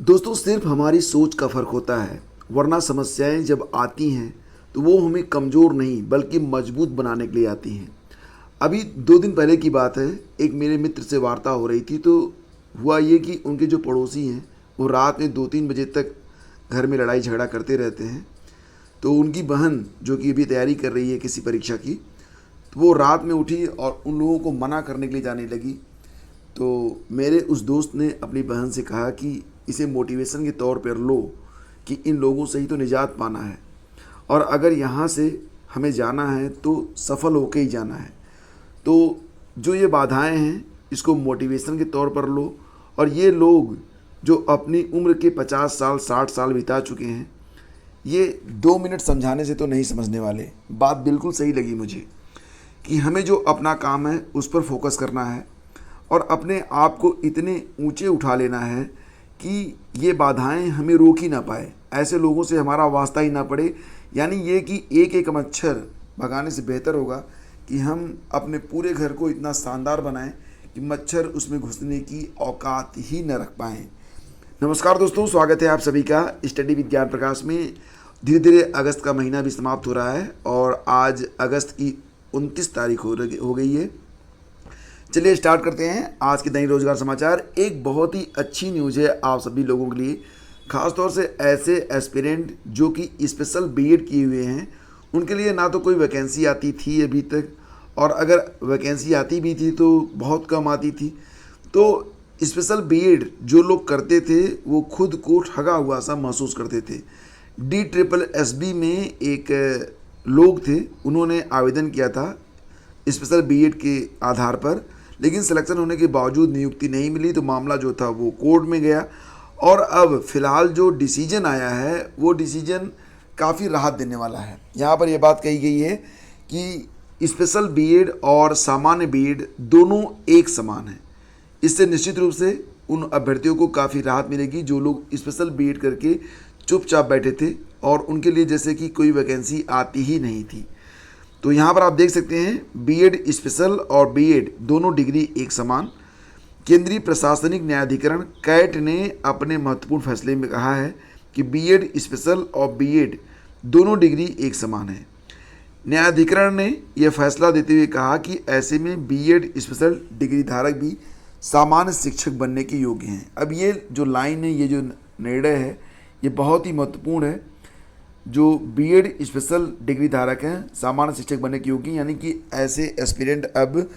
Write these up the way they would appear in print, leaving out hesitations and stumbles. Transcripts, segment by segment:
दोस्तों, सिर्फ हमारी सोच का फ़र्क होता है, वरना समस्याएं जब आती हैं तो वो हमें कमज़ोर नहीं बल्कि मजबूत बनाने के लिए आती हैं। अभी 2 दिन पहले की बात है, एक मेरे मित्र से वार्ता हो रही थी तो हुआ ये कि उनके जो पड़ोसी हैं वो रात में 2-3 बजे तक घर में लड़ाई झगड़ा करते रहते हैं। तो उनकी बहन जो कि अभी तैयारी कर रही है किसी परीक्षा की, तो वो रात में उठी और उन लोगों को मना करने के लिए जाने लगी। तो मेरे उस दोस्त ने अपनी बहन से कहा कि इसे मोटिवेशन के तौर पर लो कि इन लोगों से ही तो निजात पाना है, और अगर यहाँ से हमें जाना है तो सफल होके ही जाना है। तो जो ये बाधाएं हैं इसको मोटिवेशन के तौर पर लो, और ये लोग जो अपनी उम्र के 50 साल 60 साल बिता चुके हैं, ये 2 मिनट समझाने से तो नहीं समझने वाले। बात बिल्कुल सही लगी मुझे कि हमें जो अपना काम है उस पर फोकस करना है और अपने आप को इतने ऊंचे उठा लेना है कि ये बाधाएं हमें रोक ही ना पाए, ऐसे लोगों से हमारा वास्ता ही ना पड़े। यानी ये कि एक एक मच्छर भगाने से बेहतर होगा कि हम अपने पूरे घर को इतना शानदार बनाएं कि मच्छर उसमें घुसने की औकात ही न रख पाएँ। नमस्कार दोस्तों, स्वागत है आप सभी का स्टडी विज्ञान प्रकाश में। धीरे धीरे अगस्त का महीना भी समाप्त हो रहा है और आज अगस्त की 29 तारीख हो गई है। चलिए स्टार्ट करते हैं आज के दैनिक रोजगार समाचार। एक बहुत ही अच्छी न्यूज़ है आप सभी लोगों के लिए, खासतौर से ऐसे एस्पिरेंट जो कि स्पेशल बीएड किए हुए हैं। उनके लिए ना तो कोई वैकेंसी आती थी अभी तक, और अगर वैकेंसी आती भी थी तो बहुत कम आती थी। तो स्पेशल बीएड जो लोग करते थे वो खुद को ठगा हुआ सा महसूस करते थे। DSSB में एक लोग थे, उन्होंने आवेदन किया था स्पेशल बीएड के आधार पर, लेकिन सिलेक्शन होने के बावजूद नियुक्ति नहीं मिली। तो मामला जो था वो कोर्ट में गया और अब फिलहाल जो डिसीजन आया है वो डिसीजन काफ़ी राहत देने वाला है। यहाँ पर यह बात कही गई है कि स्पेशल बीएड और सामान्य बीएड दोनों एक समान है। इससे निश्चित रूप से उन अभ्यर्थियों को काफ़ी राहत मिलेगी जो लोग स्पेशल बीएड करके चुपचाप बैठे थे और उनके लिए जैसे कि कोई वैकेंसी आती ही नहीं थी। तो यहाँ पर आप देख सकते हैं बीएड स्पेशल और बीएड दोनों डिग्री एक समान। केंद्रीय प्रशासनिक न्यायाधिकरण कैट ने अपने महत्वपूर्ण फैसले में कहा है कि बीएड स्पेशल और बीएड दोनों डिग्री एक समान है। न्यायाधिकरण ने यह फैसला देते हुए कहा कि ऐसे में बीएड स्पेशल डिग्री धारक भी सामान्य शिक्षक बनने के योग्य हैं। अब ये जो लाइन है, ये जो निर्णय है, ये बहुत ही महत्वपूर्ण है। जो बीएड स्पेशल डिग्री धारक हैं सामान्य शिक्षक बनने के योग्य, यानी कि ऐसे एस्पिरेंट अब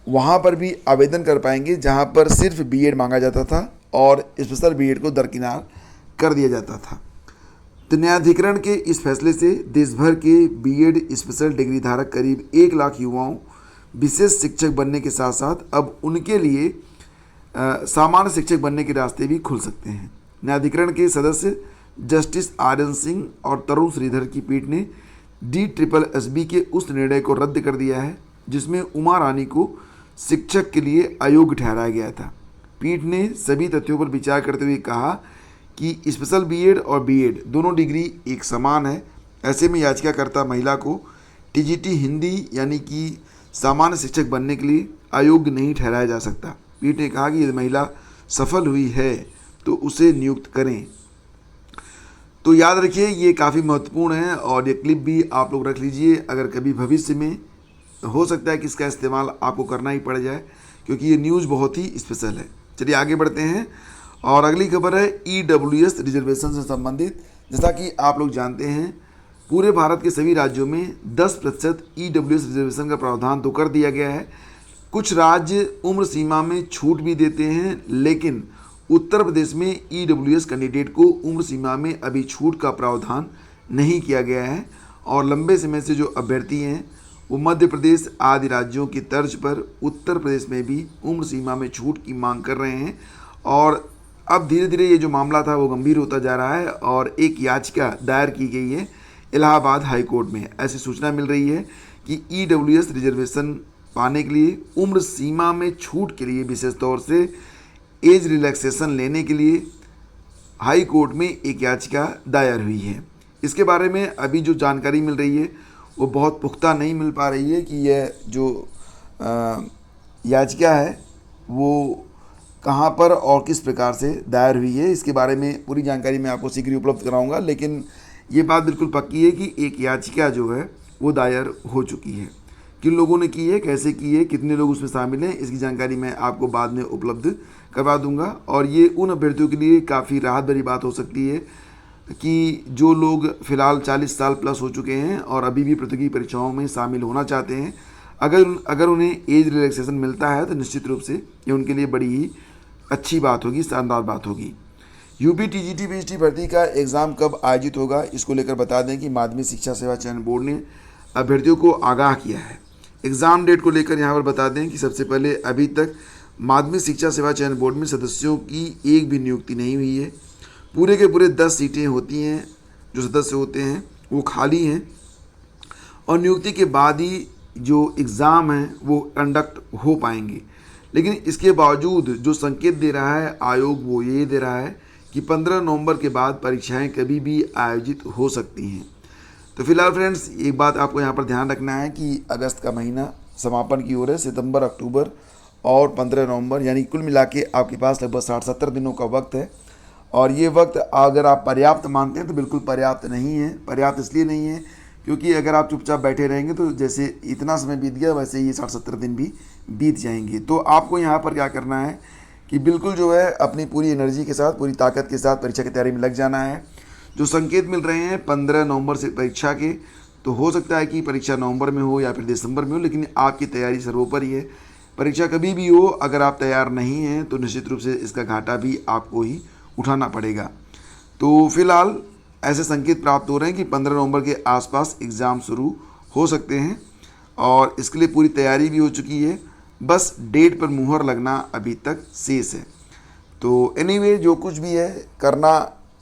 वहाँ पर भी आवेदन कर पाएंगे जहाँ पर सिर्फ बीएड मांगा जाता था और स्पेशल बीएड को दरकिनार कर दिया जाता था। तो न्यायाधिकरण के इस फैसले से देश भर के बीएड स्पेशल डिग्री धारक करीब 1 लाख युवाओं विशेष शिक्षक बनने के साथ साथ अब उनके लिए सामान्य शिक्षक बनने के रास्ते भी खुल सकते हैं। न्यायाधिकरण के सदस्य जस्टिस RN सिंह और तरुण श्रीधर की पीठ ने DSSB के उस निर्णय को रद्द कर दिया है जिसमें उमा रानी को शिक्षक के लिए अयोग्य ठहराया गया था। पीठ ने सभी तथ्यों पर विचार करते हुए कहा कि स्पेशल बीएड और बीएड दोनों डिग्री एक समान है। ऐसे में याचिकाकर्ता महिला को TGT हिंदी यानी कि सामान्य शिक्षक बनने के लिए अयोग्य नहीं ठहराया जा सकता। पीठ ने कहा कि यदि महिला सफल हुई है तो उसे नियुक्त करें। तो याद रखिए ये काफ़ी महत्वपूर्ण है और ये क्लिप भी आप लोग रख लीजिए। अगर कभी भविष्य में हो सकता है कि इसका इस्तेमाल आपको करना ही पड़ जाए, क्योंकि ये न्यूज़ बहुत ही स्पेशल है। चलिए आगे बढ़ते हैं और अगली खबर है EWS रिजर्वेशन से संबंधित। जैसा कि आप लोग जानते हैं पूरे भारत के सभी राज्यों में 10% EWS रिजर्वेशन का प्रावधान तो कर दिया गया है। कुछ राज्य उम्र सीमा में छूट भी देते हैं, लेकिन उत्तर प्रदेश में EWS कैंडिडेट को उम्र सीमा में अभी छूट का प्रावधान नहीं किया गया है और लंबे समय से जो अभ्यर्थी हैं वो मध्य प्रदेश आदि राज्यों की तर्ज पर उत्तर प्रदेश में भी उम्र सीमा में छूट की मांग कर रहे हैं। और अब धीरे धीरे ये जो मामला था वो गंभीर होता जा रहा है और एक याचिका दायर की गई है इलाहाबाद हाई कोर्ट में। ऐसी सूचना मिल रही है कि EWS रिजर्वेशन पाने के लिए उम्र सीमा में छूट के लिए विशेष तौर से एज रिलैक्सेशन लेने के लिए हाई कोर्ट में एक याचिका दायर हुई है। इसके बारे में अभी जो जानकारी मिल रही है वो बहुत पुख्ता नहीं मिल पा रही है कि यह जो याचिका है वो कहाँ पर और किस प्रकार से दायर हुई है, इसके बारे में पूरी जानकारी मैं आपको शीघ्र ही उपलब्ध कराऊंगा। लेकिन ये बात बिल्कुल पक्की है कि एक याचिका जो है वो दायर हो चुकी है। किन लोगों ने की है, कैसे की है, कितने लोग उसमें शामिल हैं, इसकी जानकारी मैं आपको बाद में उपलब्ध करवा दूंगा। और ये उन अभ्यर्थियों के लिए काफ़ी राहत भरी बात हो सकती है कि जो लोग फ़िलहाल 40 साल प्लस हो चुके हैं और अभी भी प्रतियोगी परीक्षाओं में शामिल होना चाहते हैं, अगर उन्हें एज रिलैक्सेशन मिलता है तो निश्चित रूप से ये उनके लिए बड़ी ही अच्छी बात होगी, शानदार बात होगी। यूपी टीजीटी पीएचडी भर्ती का एग्ज़ाम कब आयोजित होगा, इसको लेकर बता दें कि माध्यमिक शिक्षा सेवा चयन बोर्ड ने अभ्यर्थियों को आगाह किया है। एग्ज़ाम डेट को लेकर यहाँ पर बता दें कि सबसे पहले अभी तक माध्यमिक शिक्षा सेवा चयन बोर्ड में सदस्यों की एक भी नियुक्ति नहीं हुई है। पूरे के पूरे 10 सीटें होती हैं, जो सदस्य होते हैं वो खाली हैं और नियुक्ति के बाद ही जो एग्ज़ाम हैं वो कंडक्ट हो पाएंगे। लेकिन इसके बावजूद जो संकेत दे रहा है आयोग वो ये दे रहा है कि 15 नवंबर के बाद परीक्षाएं कभी भी आयोजित हो सकती हैं। तो फिलहाल फ्रेंड्स एक बात आपको यहाँ पर ध्यान रखना है कि अगस्त का महीना समापन की ओर है। सितंबर, अक्टूबर और 15 नवंबर यानी कुल मिला के आपके पास लगभग 60-70 दिनों का वक्त है। और ये वक्त अगर आप पर्याप्त मानते हैं तो बिल्कुल पर्याप्त नहीं है। पर्याप्त इसलिए नहीं है क्योंकि अगर आप चुपचाप बैठे रहेंगे तो जैसे इतना समय बीत गया वैसे ये 60-70 दिन भी बीत जाएंगे। तो आपको यहाँ पर क्या करना है कि बिल्कुल जो है अपनी पूरी एनर्जी के साथ, पूरी ताकत के साथ परीक्षा की तैयारी में लग जाना है। जो संकेत मिल रहे हैं 15 नवंबर से परीक्षा के, तो हो सकता है कि परीक्षा नवंबर में हो या फिर दिसंबर में हो, लेकिन आपकी तैयारी सर्वोपरि है। परीक्षा कभी भी हो, अगर आप तैयार नहीं हैं तो निश्चित रूप से इसका घाटा भी आपको ही उठाना पड़ेगा। तो फिलहाल ऐसे संकेत प्राप्त हो रहे हैं कि 15 नवंबर के आसपास एग्ज़ाम शुरू हो सकते हैं और इसके लिए पूरी तैयारी भी हो चुकी है। बस डेट पर मुहर लगना अभी तक शेष है। तो एनीवे जो कुछ भी है करना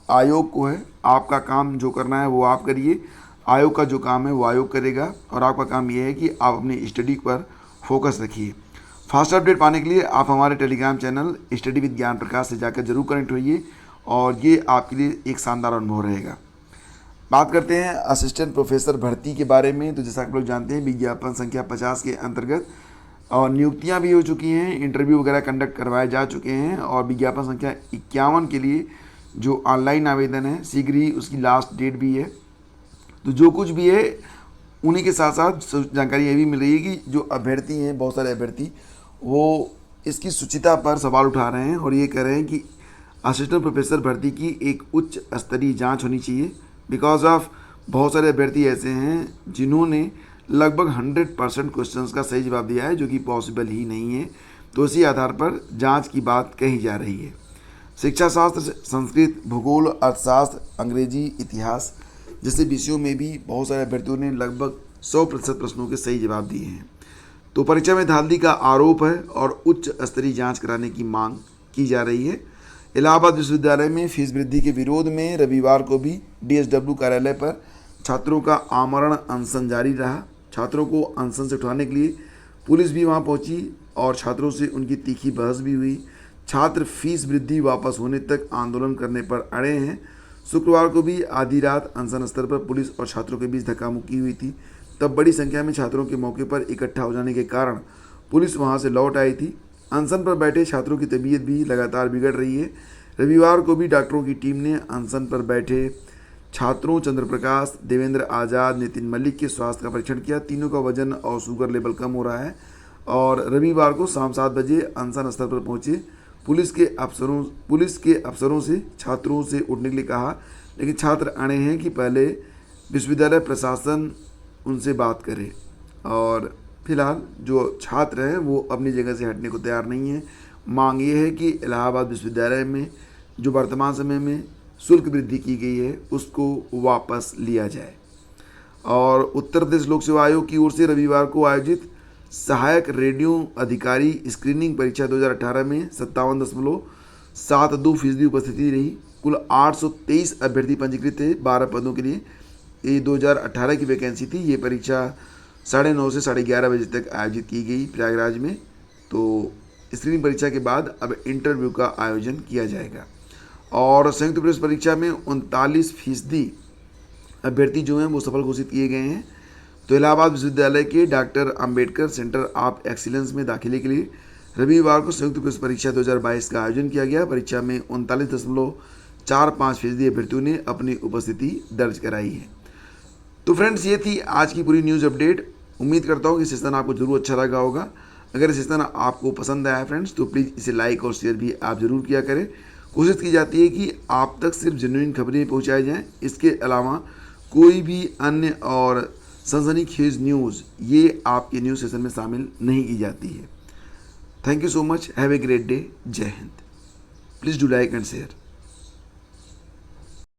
आयोग को है। आपका काम जो करना है वो आप करिए, आयोग का जो काम है वो आयोग करेगा और आपका काम ये है कि आप अपनी स्टडी पर फोकस रखिए। फास्ट अपडेट पाने के लिए आप हमारे टेलीग्राम चैनल स्टडी विद ज्ञान प्रकाश से जाकर जरूर कनेक्ट होइए और ये आपके लिए एक शानदार अनुभव रहेगा। बात करते हैं असिस्टेंट प्रोफेसर भर्ती के बारे में। तो जैसा आप लोग जानते हैं विज्ञापन संख्या 50 के अंतर्गत और नियुक्तियां भी हो चुकी हैं, इंटरव्यू वगैरह कंडक्ट करवाए जा चुके हैं और विज्ञापन संख्या 51 के लिए जो ऑनलाइन आवेदन है शीघ्र ही उसकी लास्ट डेट भी है। तो जो कुछ भी है उन्हीं के साथ साथ जानकारी ये भी मिल रही है कि जो अभ्यर्थी हैं, बहुत सारे अभ्यर्थी वो इसकी शुचिता पर सवाल उठा रहे हैं और ये कह रहे हैं कि असिस्टेंट प्रोफेसर भर्ती की एक उच्च स्तरीय जांच होनी चाहिए। बिकॉज ऑफ बहुत सारे अभ्यर्थी ऐसे हैं जिन्होंने लगभग 100% क्वेश्चंस का सही जवाब दिया है, जो कि पॉसिबल ही नहीं है। तो इसी आधार पर जांच की बात कही जा रही है। शिक्षा शास्त्र, संस्कृत, भूगोल, अर्थशास्त्र, अंग्रेजी, इतिहास जैसे विषयों में भी बहुत सारे अभ्यर्थियों ने लगभग 100% प्रश्नों के सही जवाब दिए हैं। तो परीक्षा में धांधली का आरोप है और उच्च स्तरीय जांच कराने की मांग की जा रही है। इलाहाबाद विश्वविद्यालय में फीस वृद्धि के विरोध में रविवार को भी डीएसडब्ल्यू कार्यालय पर छात्रों का आमरण अनशन जारी रहा। छात्रों को अनशन से उठाने के लिए पुलिस भी वहां पहुंची और छात्रों से उनकी तीखी बहस भी हुई। छात्र फीस वृद्धि वापस होने तक आंदोलन करने पर अड़े हैं। शुक्रवार को भी आधी रात अनशन स्थल पर पुलिस और छात्रों के बीच धक्का मुक्की हुई थी। तब बड़ी संख्या में छात्रों के मौके पर इकट्ठा हो जाने के कारण पुलिस वहां से लौट आई थी। अनशन पर बैठे छात्रों की तबीयत भी लगातार बिगड़ रही है। रविवार को भी डॉक्टरों की टीम ने अनशन पर बैठे छात्रों चंद्र प्रकाश, देवेंद्र आज़ाद, नितिन मलिक के स्वास्थ्य का परीक्षण किया। तीनों का वजन और शुगर लेवल कम हो रहा है और रविवार को शाम 7 बजे अनशन स्थल पर पहुंचे पुलिस के अफसरों से छात्रों से उठने के लिए कहा, लेकिन छात्र अड़े हैं कि पहले विश्वविद्यालय प्रशासन उनसे बात करे। और फिलहाल जो छात्र हैं वो अपनी जगह से हटने को तैयार नहीं है। मांग ये है कि इलाहाबाद विश्वविद्यालय में जो वर्तमान समय में शुल्क वृद्धि की गई है उसको वापस लिया जाए। और उत्तर प्रदेश लोक सेवा आयोग की ओर से रविवार को आयोजित सहायक रेडियो अधिकारी स्क्रीनिंग परीक्षा 2018 में 57.72% उपस्थिति रही। कुल 823 अभ्यर्थी पंजीकृत थे 12 पदों के लिए। ये 2018 की वैकेंसी थी। ये परीक्षा 9:30 से 11:30 बजे तक आयोजित की गई प्रयागराज में। तो स्क्रीनिंग परीक्षा के बाद अब इंटरव्यू का आयोजन किया जाएगा। और संयुक्त प्रवेश परीक्षा में 39% अभ्यर्थी जो हैं वो सफल घोषित किए गए हैं। तो इलाहाबाद विश्वविद्यालय के doctor Ambedkar centre of excellence में दाखिले के लिए रविवार को संयुक्त प्रवेश परीक्षा 2022 का आयोजन किया गया। परीक्षा में 39.45% अभ्यर्थियों ने अपनी उपस्थिति दर्ज कराई है। तो फ्रेंड्स, ये थी आज की पूरी न्यूज़ अपडेट। उम्मीद करता हूँ कि सेशन आपको जरूर अच्छा लगा होगा। अगर सेशन आपको पसंद आया फ्रेंड्स, तो प्लीज़ इसे लाइक और शेयर भी आप ज़रूर किया करें। कोशिश की जाती है कि आप तक सिर्फ जेन्युइन खबरें पहुँचाई जाएँ। इसके अलावा कोई भी अन्य और सनसनीखेज न्यूज़ ये आपके न्यूज़ सेशन में शामिल नहीं की जाती है। Thank you so much. Have a great day. जय हिंद। Please do like and share.